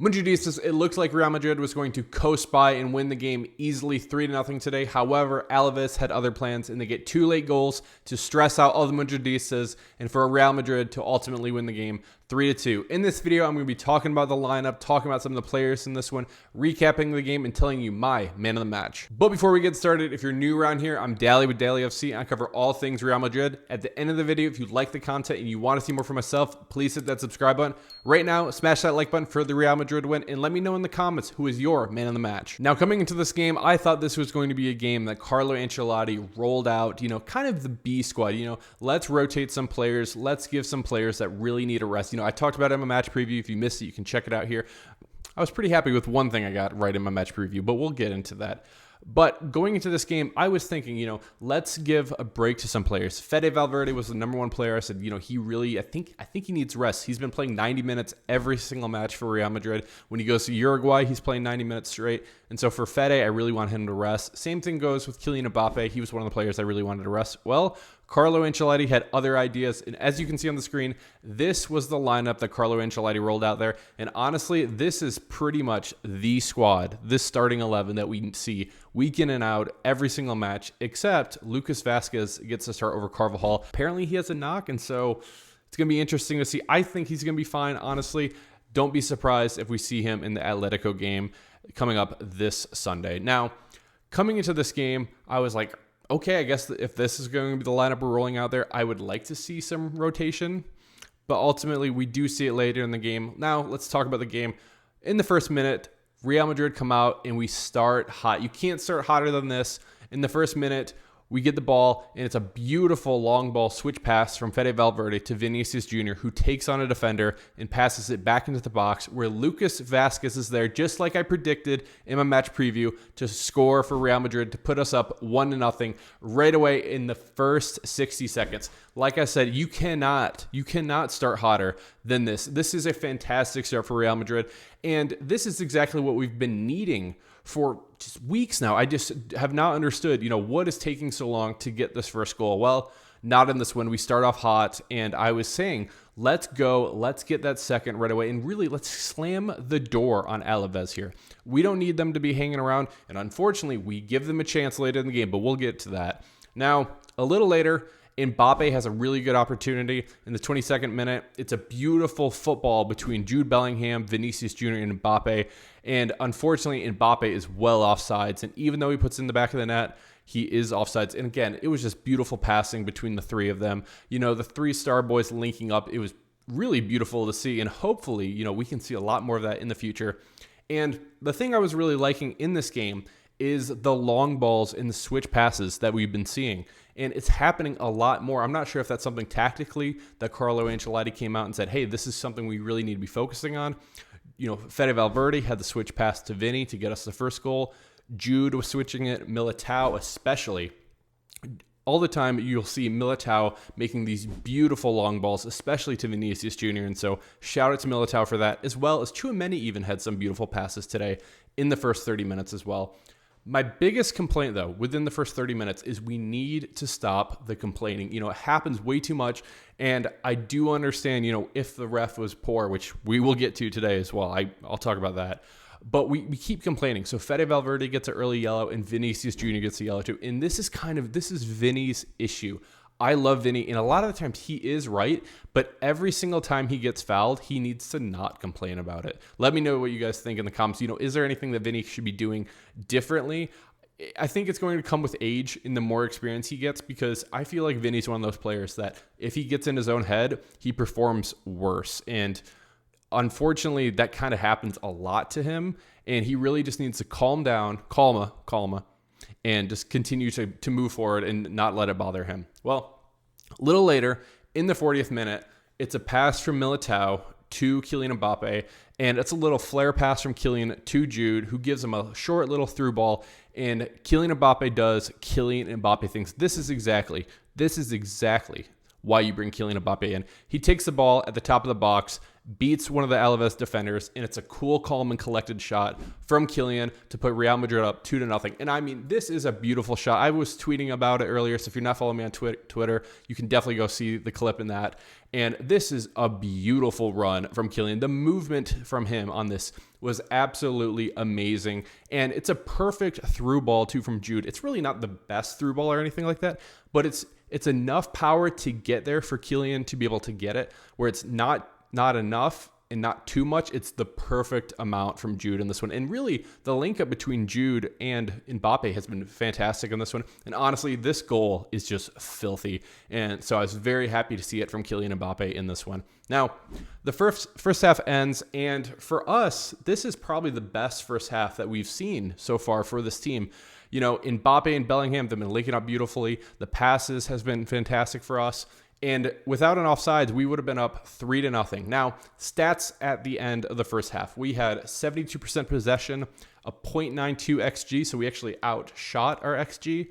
Madridistas, it looked like Real Madrid was going to coast by and win the game easily 3-0 today. However, Alaves had other plans and they get 2 late goals to stress out all the Madridistas and for Real Madrid to ultimately win the game 3-2. In this video, I'm going to be talking about the lineup, talking about some of the players in this one, recapping the game, and telling you my man of the match. But before we get started, if you're new around here, I'm Dally with Dallyfc, and I cover all things Real Madrid. At the end of the video, if you like the content and you want to see more from myself, please hit that subscribe button. Right now, smash that like button for the Real Madrid win, and let me know in the comments who is your man of the match. Now, coming into this game, I thought this was going to be a game that Carlo Ancelotti rolled out, kind of the B squad. Let's rotate some players. Let's give some players that really need a rest. I talked about it in my match preview. If you missed it, you can check it out here. I was pretty happy with one thing I got right in my match preview, but we'll get into that. But going into this game, I was thinking, let's give a break to some players. Fede Valverde was the number one player. I said, he really, I think he needs rest. He's been playing 90 minutes every single match for Real Madrid. When he goes to Uruguay, he's playing 90 minutes straight. And so for Fede, I really want him to rest. Same thing goes with Kylian Mbappe. He was one of the players I really wanted to rest. Well, Carlo Ancelotti had other ideas, and as you can see on the screen, this was the lineup that Carlo Ancelotti rolled out there. And honestly, this is pretty much the squad, this starting 11 that we see week in and out every single match, except Lucas Vazquez gets to start over Carvajal. Apparently, he has a knock, and so it's going to be interesting to see. I think he's going to be fine, honestly. Don't be surprised if we see him in the Atletico game coming up this Sunday. Now, coming into this game, I was like, okay, I guess if this is going to be the lineup we're rolling out there, I would like to see some rotation. But ultimately, we do see it later in the game. Now, let's talk about the game. In the first minute, Real Madrid come out and we start hot. You can't start hotter than this. In the first minute, we get the ball, and it's a beautiful long ball switch pass from Fede Valverde to Vinicius Jr., who takes on a defender and passes it back into the box, where Lucas Vazquez is there, just like I predicted in my match preview, to score for Real Madrid, to put us up 1-0 right away in the first 60 seconds. Like I said, you cannot start hotter than this. This is a fantastic start for Real Madrid, and this is exactly what we've been needing for just weeks now. I just have not understood, what is taking so long to get this first goal? Well, not in this one. We start off hot, and I was saying, let's go. Let's get that second right away, and really, let's slam the door on Alaves here. We don't need them to be hanging around, and unfortunately, we give them a chance later in the game, but we'll get to that. Now, a little later, Mbappe has a really good opportunity in the 22nd minute. It's a beautiful football between Jude Bellingham, Vinicius Jr., and Mbappe. And unfortunately, Mbappe is well offsides. And even though he puts it in the back of the net, he is offsides. And again, it was just beautiful passing between the three of them. The three star boys linking up. It was really beautiful to see. And hopefully, we can see a lot more of that in the future. And the thing I was really liking in this game is the long balls and the switch passes that we've been seeing. And it's happening a lot more. I'm not sure if that's something tactically that Carlo Ancelotti came out and said, hey, this is something we really need to be focusing on. Fede Valverde had the switch pass to Vinny to get us the first goal. Jude was switching it. Militao especially. All the time you'll see Militao making these beautiful long balls, especially to Vinicius Jr. And so shout out to Militao for that, as well as Tchouaméni even had some beautiful passes today in the first 30 minutes as well. My biggest complaint, though, within the first 30 minutes is we need to stop the complaining. It happens way too much, and I do understand, if the ref was poor, which we will get to today as well. I'll talk about that. But we keep complaining. So Fede Valverde gets an early yellow, and Vinicius Jr. gets a yellow too. And this is Vinny's issue. I love Vinny, and a lot of the times he is right, but every single time he gets fouled, he needs to not complain about it. Let me know what you guys think in the comments. Is there anything that Vinny should be doing differently? I think it's going to come with age and the more experience he gets, because I feel like Vinny's one of those players that if he gets in his own head, he performs worse. And unfortunately, that kind of happens a lot to him, and he really just needs to calm down, calma, and just continue to move forward and not let it bother him. Well, a little later, in the 40th minute, it's a pass from Militao to Kylian Mbappe, and it's a little flare pass from Kylian to Jude, who gives him a short little through ball, and Kylian Mbappe does Kylian Mbappe things. This is exactly why you bring Kylian Mbappe in. He takes the ball at the top of the box, beats one of the Alaves defenders, and it's a cool, calm, and collected shot from Kylian to put Real Madrid up 2-0. And I mean, this is a beautiful shot. I was tweeting about it earlier, so if you're not following me on Twitter, you can definitely go see the clip in that. And this is a beautiful run from Kylian. The movement from him on this was absolutely amazing. And it's a perfect through ball, too, from Jude. It's really not the best through ball or anything like that, but it's enough power to get there for Kylian to be able to get it, where it's not enough and not too much. It's the perfect amount from Jude in this one. And really, the link up between Jude and Mbappe has been fantastic in this one. And honestly, this goal is just filthy. And so I was very happy to see it from Kylian Mbappe in this one. Now, the first half ends, and for us, this is probably the best first half that we've seen so far for this team. You know, Mbappe and Bellingham, they've been linking up beautifully. The passes has been fantastic for us. And without an offsides, we would have been up 3-0. Now, stats at the end of the first half. We had 72% possession, a 0.92 XG, so we actually outshot our XG,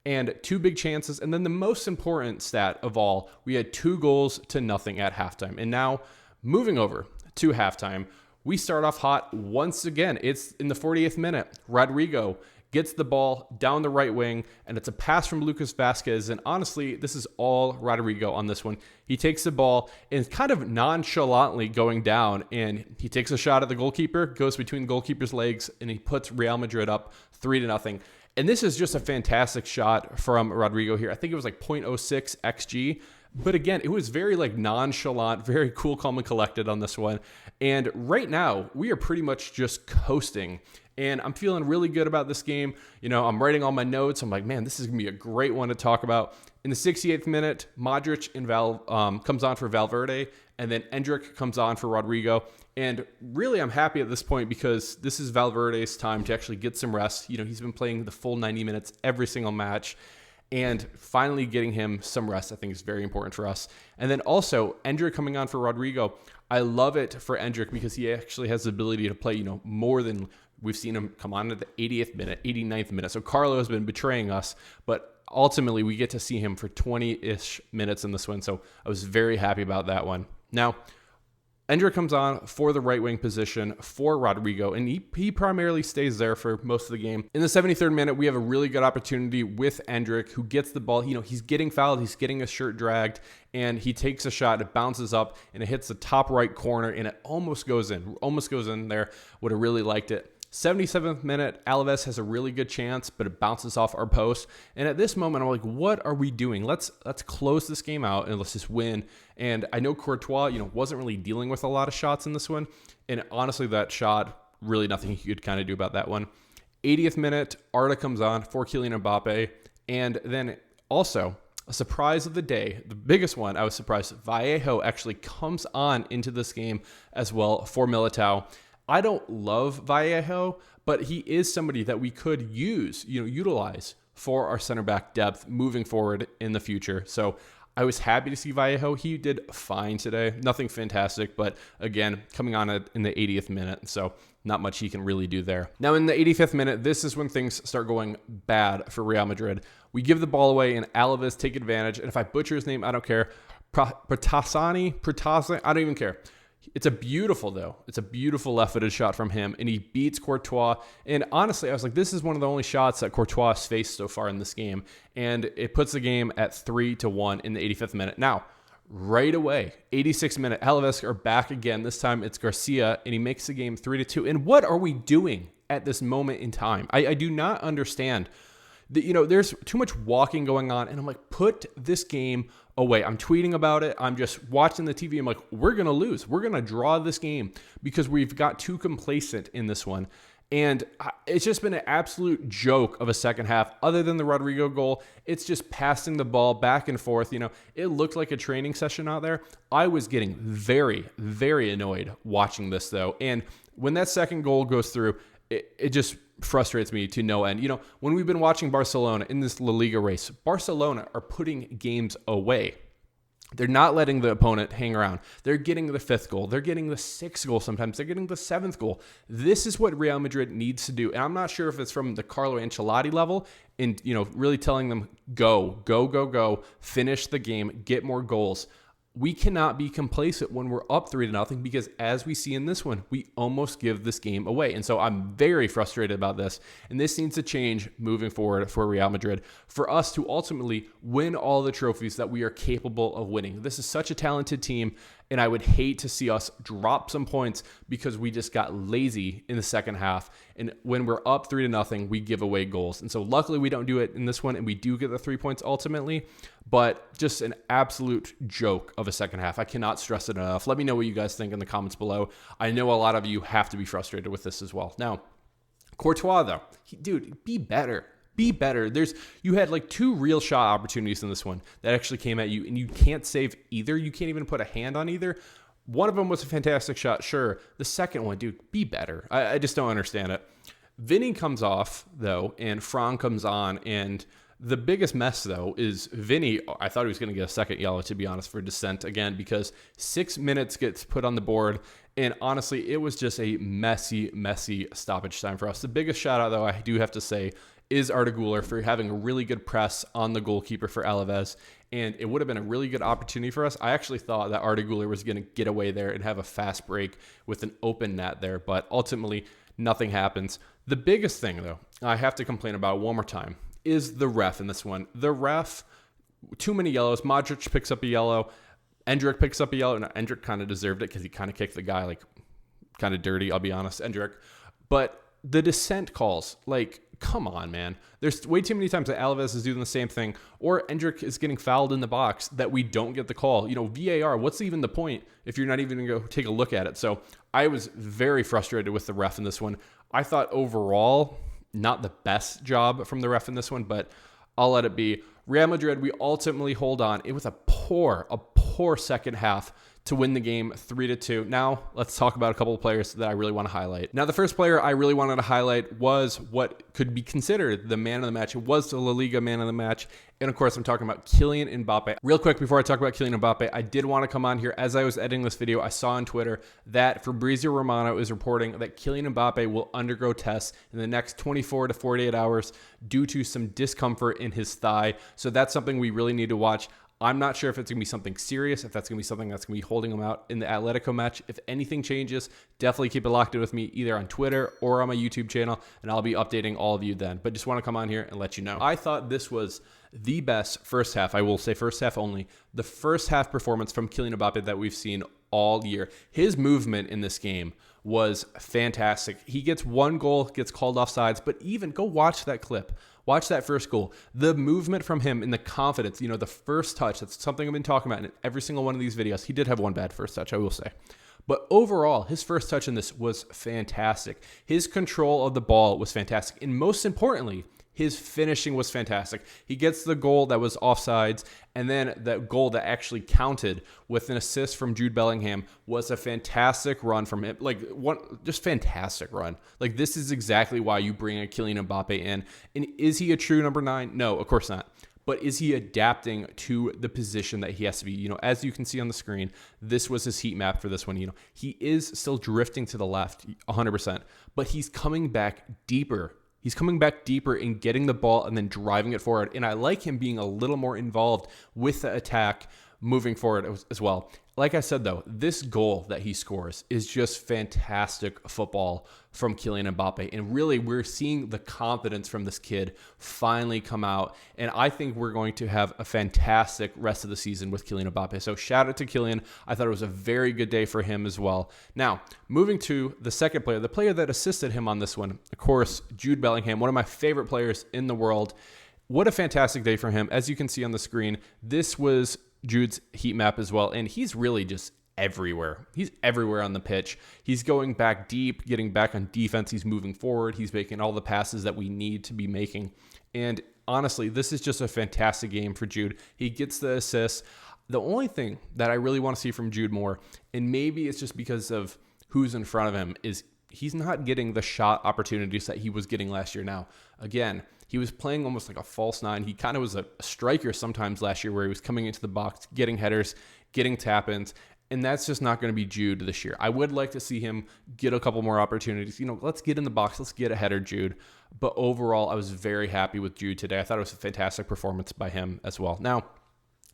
and 2 big chances. And then the most important stat of all, we had 2 goals to nothing at halftime. And now, moving over to halftime, we start off hot once again. It's in the 48th minute. Rodrygo gets the ball down the right wing, and it's a pass from Lucas Vazquez. And honestly, this is all Rodrygo on this one. He takes the ball and kind of nonchalantly going down, and he takes a shot at the goalkeeper, goes between the goalkeeper's legs, and he puts Real Madrid up 3-0. And this is just a fantastic shot from Rodrygo here. I think it was like 0.06 XG. But again, it was very like nonchalant, very cool, calm, and collected on this one. And right now, we are pretty much just coasting. And I'm feeling really good about this game. You know, I'm writing all my notes. I'm like, man, this is going to be a great one to talk about. In the 68th minute, Modric and comes on for Valverde, and then Endrick comes on for Rodrygo. And really, I'm happy at this point because this is Valverde's time to actually get some rest. You know, he's been playing the full 90 minutes every single match. And finally getting him some rest, I think, is very important for us. And then also, Endrick coming on for Rodrygo. I love it for Endrick because he actually has the ability to play, you know, more than we've seen him come on at the 80th minute, 89th minute. So Carlo has been betraying us, but ultimately we get to see him for 20-ish minutes in this one. So I was very happy about that one. Now, Endrick comes on for the right wing position for Rodrygo, and he primarily stays there for most of the game. In the 73rd minute, we have a really good opportunity with Endrick, who gets the ball. You know, he's getting fouled, he's getting his shirt dragged, and he takes a shot. It bounces up, and it hits the top right corner, and it almost goes in there. Would have really liked it. 77th minute, Alaves has a really good chance, but it bounces off our post. And at this moment, I'm like, what are we doing? Let's close this game out and let's just win. And I know Courtois, you know, wasn't really dealing with a lot of shots in this one. And honestly, that shot, really nothing he could kind of do about that one. 80th minute, Arda comes on for Kylian Mbappe. And then also, a surprise of the day, the biggest one, I was surprised, Vallejo actually comes on into this game as well for Militao. I don't love Vallejo, but he is somebody that we could utilize for our center back depth moving forward in the future. So I was happy to see Vallejo. He did fine today. Nothing fantastic, but again, coming on in the 80th minute. So not much he can really do there. Now in the 85th minute, this is when things start going bad for Real Madrid. We give the ball away and Alaves take advantage. And if I butcher his name, I don't care. Protasani, I don't even care. It's a beautiful left-footed shot from him, and he beats Courtois. And honestly, I was like, this is one of the only shots that Courtois has faced so far in this game, and it puts the game at 3-1 in the 85th minute. Now, right away, 86th minute, Alaves are back again. This time it's Garcia, and he makes the game 3-2. And what are we doing at this moment in time? I do not understand. You know, there's too much walking going on, and I'm like, put this game away. I'm tweeting about it. I'm just watching the TV. I'm like, we're going to lose. We're going to draw this game because we've got too complacent in this one. And it's just been an absolute joke of a second half. Other than the Rodrygo goal, it's just passing the ball back and forth. You know, it looked like a training session out there. I was getting very, very annoyed watching this, though. And when that second goal goes through, it just frustrates me to no end. You know, when we've been watching Barcelona in this Laliga race, Barcelona are putting games away. They're not letting the opponent hang around. They're getting the 5th goal. They're getting the 6th goal sometimes. They're getting the 7th goal. This is what Real Madrid needs to do. And I'm not sure if it's from the Carlo Ancelotti level and, really telling them, go, finish the game, get more goals. We cannot be complacent when we're up 3-0 because as we see in this one, we almost give this game away. And so I'm very frustrated about this. And this needs to change moving forward for Real Madrid for us to ultimately win all the trophies that we are capable of winning. This is such a talented team. And I would hate to see us drop some points because we just got lazy in the second half. And when we're up 3-0, we give away goals. And so luckily we don't do it in this one and we do get the 3 points ultimately. But just an absolute joke of a second half. I cannot stress it enough. Let me know what you guys think in the comments below. I know a lot of you have to be frustrated with this as well. Now, Courtois though, dude, be better. Be better. You had like 2 real shot opportunities in this one that actually came at you, and you can't save either. You can't even put a hand on either. One of them was a fantastic shot, sure. The second one, dude, be better. I just don't understand it. Vinny comes off, though, and Fran comes on, and the biggest mess, though, is Vinny. I thought he was going to get a second yellow, to be honest, for dissent again, because 6 minutes gets put on the board, and honestly, it was just a messy stoppage time for us. The biggest shout out, though, I do have to say, is Rodrygo for having a really good press on the goalkeeper for Alaves, and it would have been a really good opportunity for us. I actually thought that Rodrygo was going to get away there and have a fast break with an open net there, but ultimately nothing happens. The biggest thing, though, I have to complain about one more time, is the ref in this one. The ref, too many yellows. Modric picks up a yellow. Endrick picks up a yellow, and Endrick kind of deserved it because he kind of kicked the guy like kind of dirty, I'll be honest, Endrick. But the dissent calls, like, come on, man. There's way too many times that Alaves is doing the same thing, or Endrick is getting fouled in the box that we don't get the call. VAR, what's even the point if you're not even going to go take a look at it? So I was very frustrated with the ref in this one. I thought overall, not the best job from the ref in this one, but I'll let it be. Real Madrid, we ultimately hold on. It was a poor second half to win the game 3-2. Now, let's talk about a couple of players that I really want to highlight. Now, the first player I really wanted to highlight was what could be considered the man of the match. It was the Laliga man of the match. And of course, I'm talking about Kylian Mbappe. Real quick, before I talk about Kylian Mbappe, I did want to come on here. As I was editing this video, I saw on Twitter that Fabrizio Romano is reporting that Kylian Mbappe will undergo tests in the next 24 to 48 hours due to some discomfort in his thigh. So that's something we really need to watch. I'm not sure if it's going to be something serious, if that's going to be something that's going to be holding him out in the Atletico match. If anything changes, definitely keep it locked in with me either on Twitter or on my YouTube channel, and I'll be updating all of you then. But just want to come on here and let you know. I thought this was the best first half, I will say first half only, the first half performance from Kylian Mbappe that we've seen all year. His movement in this game was fantastic. He gets 1 goal, gets called offsides, but even go watch that clip. Watch that first goal. The movement from him and the confidence, the first touch, that's something I've been talking about in every single one of these videos. He did have one bad first touch, I will say. But overall, his first touch in this was fantastic. His control of the ball was fantastic. And most importantly, his finishing was fantastic. He gets the goal that was offsides, and then the goal that actually counted with an assist from Jude Bellingham was a fantastic run from him. Just fantastic run. This is exactly why you bring a Kylian Mbappe in. And is he a true number 9? No, of course not. But is he adapting to the position that he has to be? As you can see on the screen, this was his heat map for this one. He is still drifting to the left 100%, but he's coming back deeper. He's coming back deeper and getting the ball and then driving it forward. And I like him being a little more involved with the attack moving forward as well. Like I said, though, this goal that he scores is just fantastic football from Kylian Mbappe. And really, we're seeing the confidence from this kid finally come out. And I think we're going to have a fantastic rest of the season with Kylian Mbappe. So shout out to Kylian. I thought it was a very good day for him as well. Now, moving to the second player, the player that assisted him on this one, of course, Jude Bellingham, one of my favorite players in the world. What a fantastic day for him. As you can see on the screen, this was Jude's heat map as well, and he's really just everywhere. He's everywhere on the pitch. He's going back deep, getting back on defense. He's moving forward. He's making all the passes that we need to be making. And honestly, this is just a fantastic game for Jude. He gets the assists. The only thing that I really want to see from Jude more, and maybe it's just because of who's in front of him, is he's not getting the shot opportunities that he was getting last year. Now, again, he was playing almost like a false nine. He kind of was a striker sometimes last year where he was coming into the box, getting headers, getting tap-ins, and that's just not going to be Jude this year. I would like to see him get a couple more opportunities. Let's get in the box. Let's get a header, Jude. But overall, I was very happy with Jude today. I thought it was a fantastic performance by him as well. Now,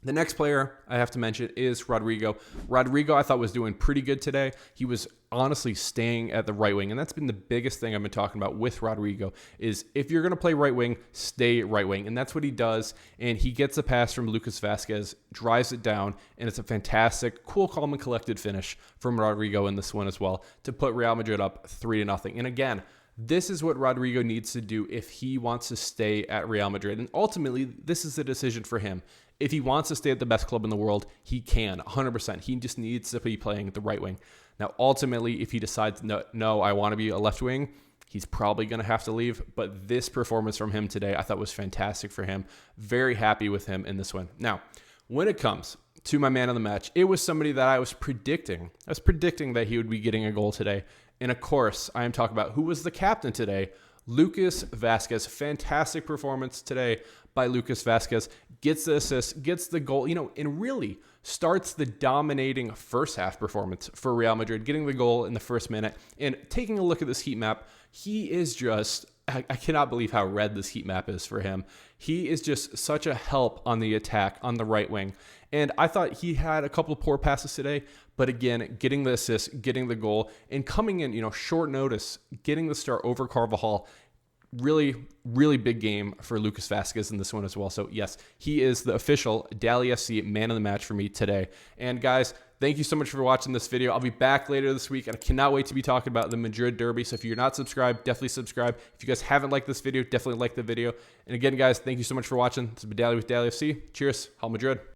the next player I have to mention is Rodrygo. Rodrygo, I thought, was doing pretty good today. He was honestly staying at the right wing, and that's been the biggest thing I've been talking about with Rodrygo is if you're going to play right wing, stay right wing, and that's what he does, and he gets a pass from Lucas Vazquez, drives it down, and it's a fantastic, cool, calm, and collected finish from Rodrygo in this one as well to put Real Madrid up 3-0. And again, this is what Rodrygo needs to do if he wants to stay at Real Madrid, and ultimately, this is a decision for him. If he wants to stay at the best club in the world, he can, 100%. He just needs to be playing at the right wing. Now, ultimately, if he decides, no, I want to be a left wing, he's probably going to have to leave. But this performance from him today, I thought was fantastic for him. Very happy with him in this one. Now, when it comes to my man of the match, it was somebody that I was predicting. I was predicting that he would be getting a goal today. And of course, I am talking about who was the captain today, Lucas Vazquez. Fantastic performance today by Lucas Vazquez. Gets the assist, gets the goal, and really starts the dominating first half performance for Real Madrid, getting the goal in the first minute. And taking a look at this heat map, he is just, I cannot believe how red this heat map is for him. He is just such a help on the attack on the right wing. And I thought he had a couple of poor passes today, but again, getting the assist, getting the goal, and coming in, short notice, getting the start over Carvajal. Really, really big game for Lucas Vazquez in this one as well. So yes, he is the official Dallyfc man of the match for me today. And guys, thank you so much for watching this video. I'll be back later this week, and I cannot wait to be talking about the Madrid derby. So if you're not subscribed, definitely subscribe. If you guys haven't liked this video, definitely like the video. And again, guys, thank you so much for watching. This has been Dally with Dallyfc. Cheers. Hala Madrid.